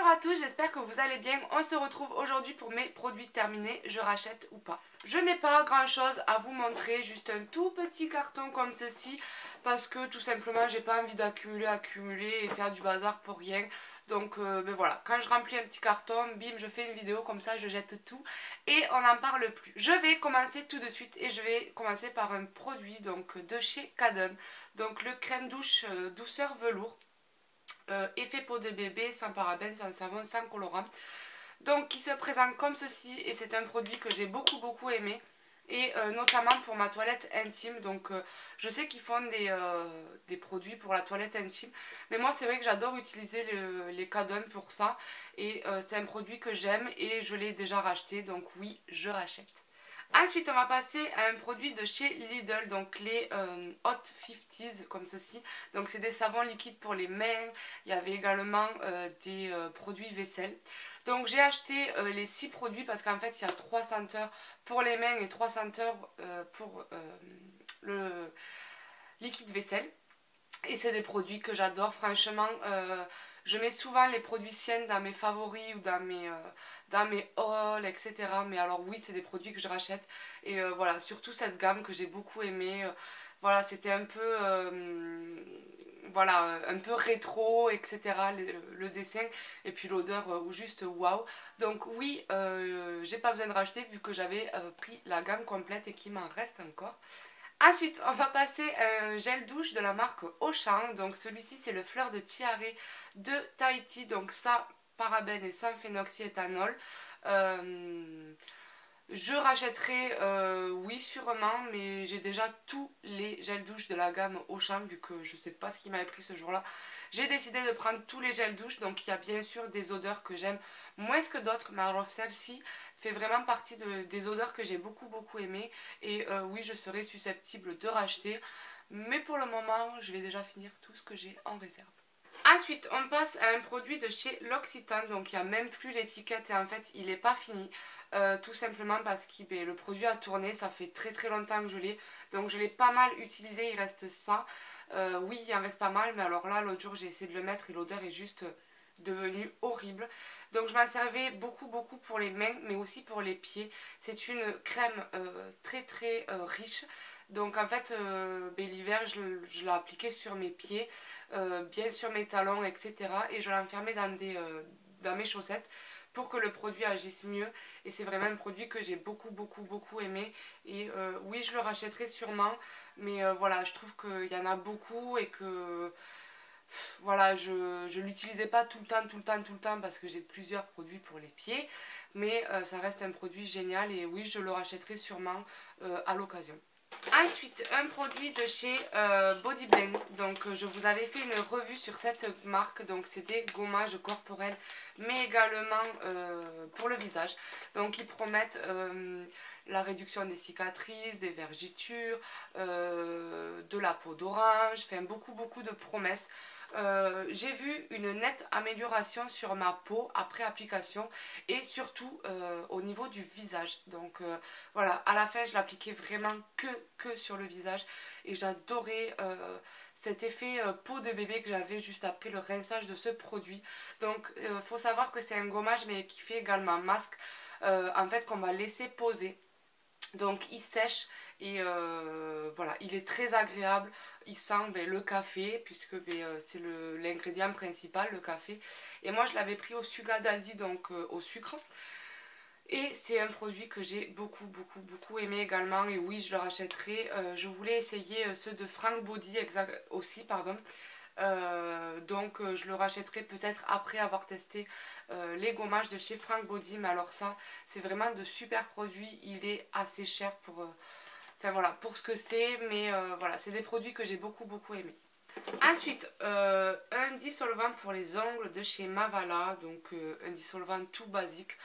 à tous, j'espère que vous allez bien. On se retrouve aujourd'hui pour mes produits terminés, je rachète ou pas. Je n'ai pas grand chose à vous montrer, juste un tout petit carton comme ceci, parce que tout simplement j'ai pas envie d'accumuler et faire du bazar pour rien. Donc ben voilà, quand je remplis un petit carton, bim, je fais une vidéo comme ça, je jette tout et on n'en parle plus. Je vais commencer tout de suite et je vais commencer par un produit donc de chez Cadden, donc le crème douche douceur velours. Effet peau de bébé, sans parabènes, sans savon, sans colorant. Donc qui se présente comme ceci et c'est un produit que j'ai beaucoup aimé. Et notamment pour ma toilette intime. Donc je sais qu'ils font des produits pour la toilette intime. Mais moi c'est vrai que j'adore utiliser les Cadden pour ça. Et c'est un produit que j'aime et je l'ai déjà racheté. Donc oui, je rachète. Ensuite, on va passer à un produit de chez Lidl, donc les Hot 50s comme ceci. Donc c'est des savons liquides pour les mains. Il y avait également des produits vaisselle. Donc j'ai acheté les 6 produits parce qu'en fait il y a 3 senteurs pour les mains et 3 senteurs pour le liquide vaisselle. Et c'est des produits que j'adore, franchement. Je mets souvent les produits Sienne dans mes favoris ou dans mes hauls, etc. Mais alors oui, c'est des produits que je rachète. Et voilà, surtout cette gamme que j'ai beaucoup aimée. Voilà, c'était un peu, voilà, un peu rétro, etc. Le dessin et puis l'odeur juste waouh. Donc oui, j'ai pas besoin de racheter vu que j'avais pris la gamme complète et qu'il m'en reste encore. Ensuite, on va passer à un gel douche de la marque Auchan. Donc celui-ci, c'est le fleur de tiare de Tahiti. Donc ça, parabènes et sans phénoxyéthanol. Je rachèterai, oui sûrement, mais j'ai déjà tous les gels douche de la gamme Auchan, vu que je ne sais pas ce qui m'avait pris ce jour-là. J'ai décidé de prendre tous les gels douche, donc il y a bien sûr des odeurs que j'aime moins que d'autres, mais alors celle-ci fait vraiment partie des odeurs que j'ai beaucoup aimées. Et oui, je serai susceptible de racheter, mais pour le moment, je vais déjà finir tout ce que j'ai en réserve. Ensuite, on passe à un produit de chez L'Occitane, donc il n'y a même plus l'étiquette et en fait il n'est pas fini. Tout simplement parce que le produit a tourné, ça fait très longtemps que je l'ai, donc je l'ai pas mal utilisé, il reste ça. Oui, il en reste pas mal, mais alors là, l'autre jour j'ai essayé de le mettre et l'odeur est juste devenue horrible. Donc je m'en servais beaucoup pour les mains, mais aussi pour les pieds. C'est une crème très riche. Donc en fait, l'hiver, je l'ai appliquée sur mes pieds, bien sur mes talons, etc. Et je l'enfermais dans mes chaussettes pour que le produit agisse mieux. Et c'est vraiment un produit que j'ai beaucoup aimé. Et oui, je le rachèterai sûrement. Mais voilà, je trouve qu'il y en a beaucoup et que voilà, je ne l'utilisais pas tout le temps parce que j'ai plusieurs produits pour les pieds. Mais ça reste un produit génial et oui, je le rachèterai sûrement à l'occasion. Ensuite, un produit de chez Body Blend. Donc je vous avais fait une revue sur cette marque. Donc c'est des gommages corporels mais également pour le visage. Donc ils promettent la réduction des cicatrices, des vergetures, de la peau d'orange, enfin beaucoup de promesses. J'ai vu une nette amélioration sur ma peau après application et surtout au niveau du visage. Donc voilà, à la fin je l'appliquais vraiment que sur le visage et j'adorais cet effet peau de bébé que j'avais juste après le rinçage de ce produit. Donc il faut savoir que c'est un gommage mais qui fait également masque, en fait qu'on va laisser poser. Donc il sèche et voilà, il est très agréable, il sent le café puisque c'est l'ingrédient principal, le café. Et moi je l'avais pris au suga daddy, donc au sucre. Et c'est un produit que j'ai beaucoup aimé également et oui je le rachèterai. Je voulais essayer ceux de Frank Body aussi, pardon. Donc je le rachèterai peut-être après avoir testé les gommages de chez Frank Body, mais alors ça c'est vraiment de super produits, il est assez cher pour, enfin, voilà, pour ce que c'est, mais voilà, c'est des produits que j'ai beaucoup aimé. Ensuite, un dissolvant pour les ongles de chez Mavala, donc un dissolvant tout basique.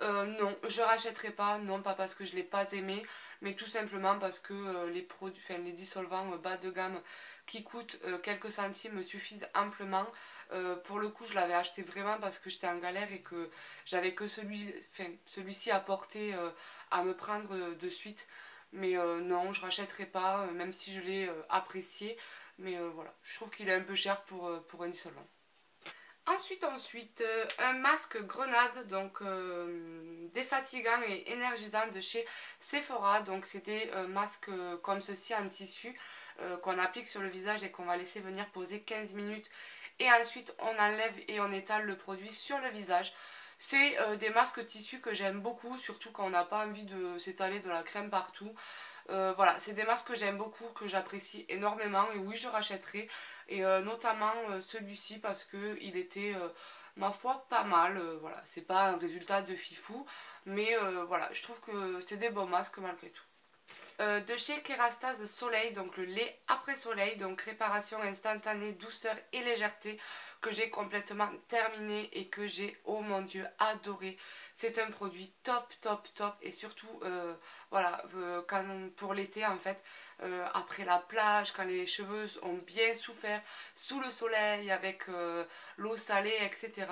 Non, je rachèterai pas, non pas parce que je l'ai pas aimé, mais tout simplement parce que les produits, enfin les dissolvants bas de gamme qui coûtent quelques centimes me suffisent amplement. Pour le coup, je l'avais acheté vraiment parce que j'étais en galère et que j'avais que celui-ci à porter à me prendre de suite. Mais non, je rachèterai pas, même si je l'ai apprécié. Mais voilà, je trouve qu'il est un peu cher pour un dissolvant. Ensuite, un masque grenade, donc défatigant et énergisant de chez Sephora. Donc c'est des masques comme ceci en tissu qu'on applique sur le visage et qu'on va laisser venir poser 15 minutes. Et ensuite on enlève et on étale le produit sur le visage. C'est des masques tissu que j'aime beaucoup, surtout quand on n'a pas envie de s'étaler de la crème partout. Voilà, c'est des masques que j'aime beaucoup, que j'apprécie énormément et oui je rachèterai. Et notamment celui-ci parce que il était ma foi pas mal. Voilà, c'est pas un résultat de fifou, mais voilà, je trouve que c'est des bons masques malgré tout. De chez Kerastase Soleil, donc le lait après soleil, donc réparation instantanée, douceur et légèreté, que j'ai complètement terminé et que j'ai, oh mon dieu, adoré. C'est un produit top top top et surtout voilà, pour l'été en fait, après la plage, quand les cheveux ont bien souffert sous le soleil avec l'eau salée, etc.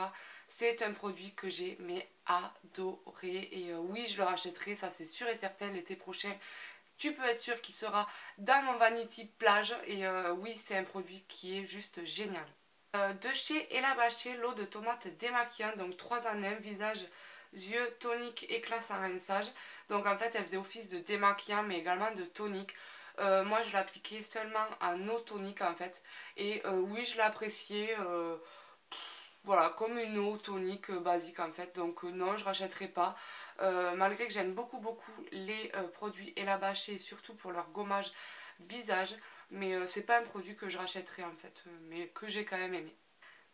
C'est un produit que j'ai mais adoré et oui je le rachèterai, ça c'est sûr et certain l'été prochain. Tu peux être sûr qu'il sera dans mon Vanity plage et oui c'est un produit qui est juste génial. De chez Ella Baché, l'eau de tomate démaquillant, donc 3 en 1, visage, yeux, tonique, éclat sans rinçage. Donc en fait elle faisait office de démaquillant mais également de tonique. Moi je l'appliquais seulement en eau tonique en fait et oui je l'appréciais. Voilà, comme une eau tonique basique en fait, donc non, je rachèterai pas. Malgré que j'aime beaucoup les produits Ella Baché, surtout pour leur gommage visage, mais c'est pas un produit que je rachèterai en fait, mais que j'ai quand même aimé.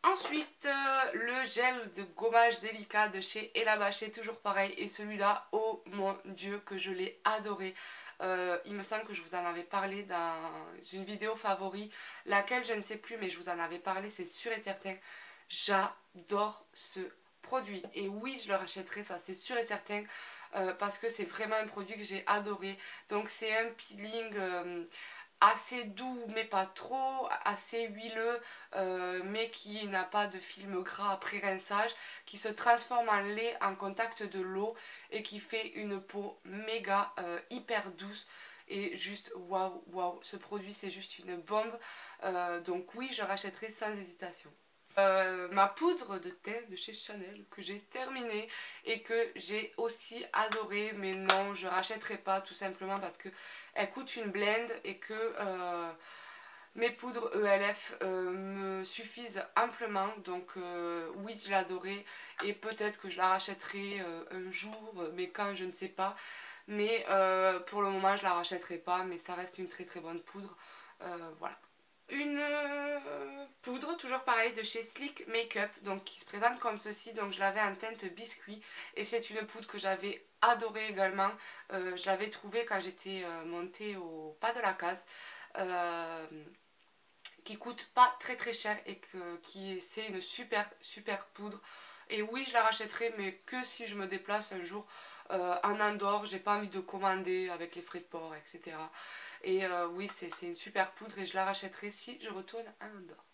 Ensuite, le gel de gommage délicat de chez Ella Baché, toujours pareil, et celui-là, oh mon dieu, que je l'ai adoré. Il me semble que je vous en avais parlé dans une vidéo favori, laquelle je ne sais plus, mais je vous en avais parlé, c'est sûr et certain. J'adore ce produit et oui je le rachèterai, ça c'est sûr et certain, parce que c'est vraiment un produit que j'ai adoré. Donc c'est un peeling assez doux mais pas trop, assez huileux mais qui n'a pas de film gras après rinçage, qui se transforme en lait en contact de l'eau et qui fait une peau méga hyper douce. Et juste waouh waouh, ce produit c'est juste une bombe, donc oui je rachèterai sans hésitation. Ma poudre de teint de chez Chanel que j'ai terminée et que j'ai aussi adoré, mais non je rachèterai pas tout simplement parce que elle coûte une blende et que mes poudres ELF me suffisent amplement, donc oui je l'ai adorée et peut-être que je la rachèterai un jour, mais quand je ne sais pas, mais pour le moment je la rachèterai pas, mais ça reste une très bonne poudre, voilà. Une poudre, toujours pareil, de chez Sleek Makeup, donc qui se présente comme ceci. Donc je l'avais en teinte biscuit et c'est une poudre que j'avais adorée également. Je l'avais trouvée quand j'étais montée au pas de la case, qui coûte pas très cher et qui c'est une super poudre. Et oui je la rachèterai mais que si je me déplace un jour en Andorre, j'ai pas envie de commander avec les frais de port, etc. Et oui, c'est une super poudre et je la rachèterai si je retourne à Andorre.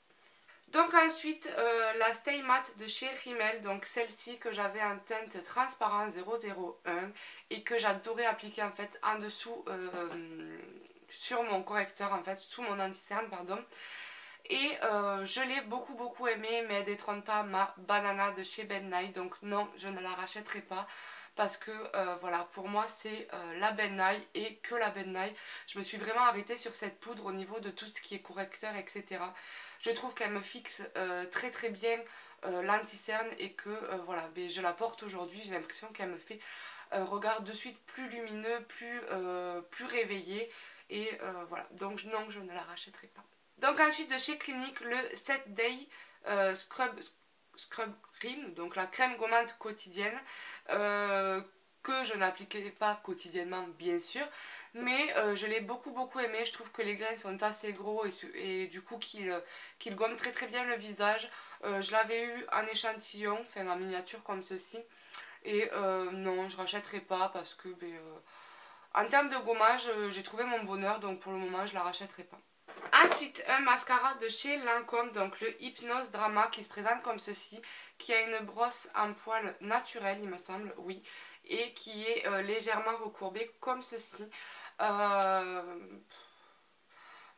Donc ensuite, la Stay Matte de chez Rimmel, donc celle-ci que j'avais en teinte transparent 001 et que j'adorais appliquer en fait en dessous sur mon correcteur, en fait, sous mon anti-cerne, pardon. Et je l'ai beaucoup aimé, mais elle détrône pas ma banana de chez Ben Nye, donc non, je ne la rachèterai pas. Parce que voilà, pour moi c'est la Ben Nye et que la Ben Nye. Je me suis vraiment arrêtée sur cette poudre au niveau de tout ce qui est correcteur, etc. Je trouve qu'elle me fixe très bien l'anti-cerne et que voilà, ben, je la porte aujourd'hui. J'ai l'impression qu'elle me fait un regard de suite plus lumineux, plus réveillé. Et voilà, donc non, je ne la rachèterai pas. Donc ensuite de chez Clinique, le 7 Day Scrub Cream, donc la crème gommante quotidienne, que je n'appliquais pas quotidiennement bien sûr, mais je l'ai beaucoup aimé. Je trouve que les grains sont assez gros et du coup qu'ils gomment très bien le visage. Je l'avais eu en échantillon, enfin en miniature comme ceci, et non je rachèterai pas parce que ben, en termes de gommage j'ai trouvé mon bonheur, donc pour le moment je la rachèterai pas. Ensuite, un mascara de chez Lancôme, donc le Hypnose Drama qui se présente comme ceci, qui a une brosse en poils naturelle, il me semble, oui, et qui est légèrement recourbée comme ceci.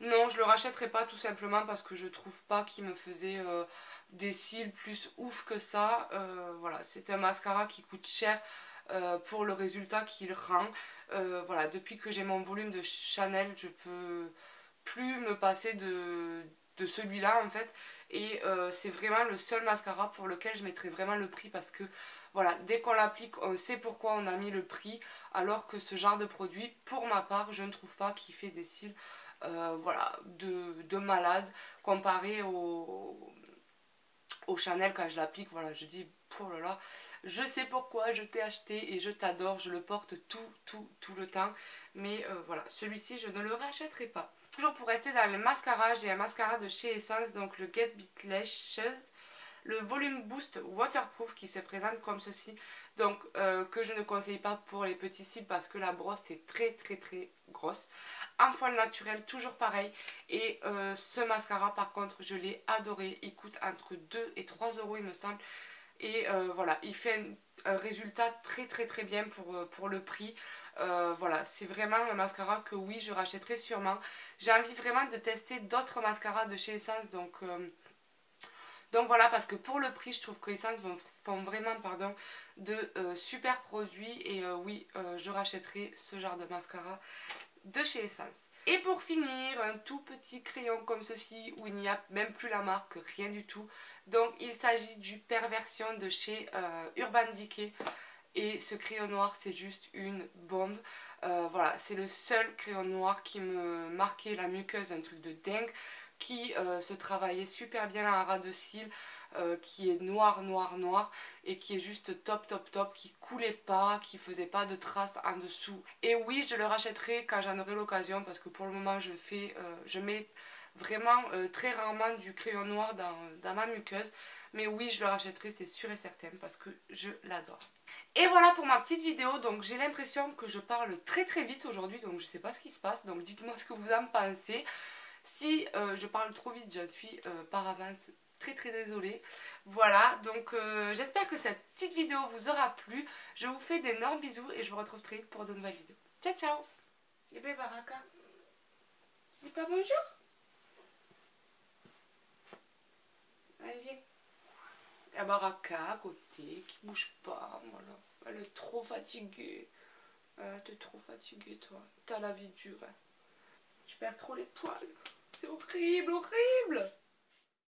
Non, je le rachèterai pas tout simplement parce que je trouve pas qu'il me faisait des cils plus ouf que ça. Voilà, c'est un mascara qui coûte cher pour le résultat qu'il rend. Voilà, depuis que j'ai mon volume de Chanel, je peux plus me passer de celui-là en fait. Et c'est vraiment le seul mascara pour lequel je mettrai vraiment le prix parce que voilà, dès qu'on l'applique, on sait pourquoi on a mis le prix, alors que ce genre de produit, pour ma part, je ne trouve pas qu'il fait des cils voilà, de malade comparé au Chanel quand je l'applique. Voilà, je dis, pour là là, je sais pourquoi je t'ai acheté et je t'adore, je le porte tout le temps. Mais voilà, celui-ci, je ne le rachèterai pas. Toujours pour rester dans les mascaras, j'ai un mascara de chez Essence, donc le Get Bit Lashes, le Volume Boost Waterproof qui se présente comme ceci, donc que je ne conseille pas pour les petits cils parce que la brosse est très grosse. Un poil naturel, toujours pareil. Et ce mascara par contre je l'ai adoré, il coûte entre 2 et 3 euros il me semble. Et voilà, il fait un résultat très bien pour le prix. Voilà, c'est vraiment un mascara que oui, je rachèterai sûrement. J'ai envie vraiment de tester d'autres mascaras de chez Essence, donc voilà, parce que pour le prix, je trouve que Essence font vraiment de super produits. Et oui, je rachèterai ce genre de mascara de chez Essence. Et pour finir, un tout petit crayon comme ceci où il n'y a même plus la marque, rien du tout. Donc il s'agit du Perversion de chez Urban Decay. Et ce crayon noir, c'est juste une bombe. Voilà, c'est le seul crayon noir qui me marquait la muqueuse, un truc de dingue, qui se travaillait super bien en ras de cils, qui est noir et qui est juste top, qui coulait pas, qui faisait pas de traces en dessous. Et oui, je le rachèterai quand j'en aurai l'occasion parce que pour le moment je mets vraiment très rarement du crayon noir dans ma muqueuse. Mais oui, je le rachèterai, c'est sûr et certain parce que je l'adore. Et voilà pour ma petite vidéo, donc j'ai l'impression que je parle très vite aujourd'hui, donc je sais pas ce qui se passe, donc dites-moi ce que vous en pensez. Si je parle trop vite, j'en suis par avance très désolée. Voilà, donc j'espère que cette petite vidéo vous aura plu. Je vous fais d'énormes bisous et je vous retrouve très vite pour de nouvelles vidéos. Ciao. Et bien Baraka, dis pas bonjour. Allez viens. La Baraka à côté qui bouge pas, voilà. Elle est trop fatiguée. T'es trop fatiguée toi. T'as la vie dure. Hein. Tu perds trop les poils. C'est horrible.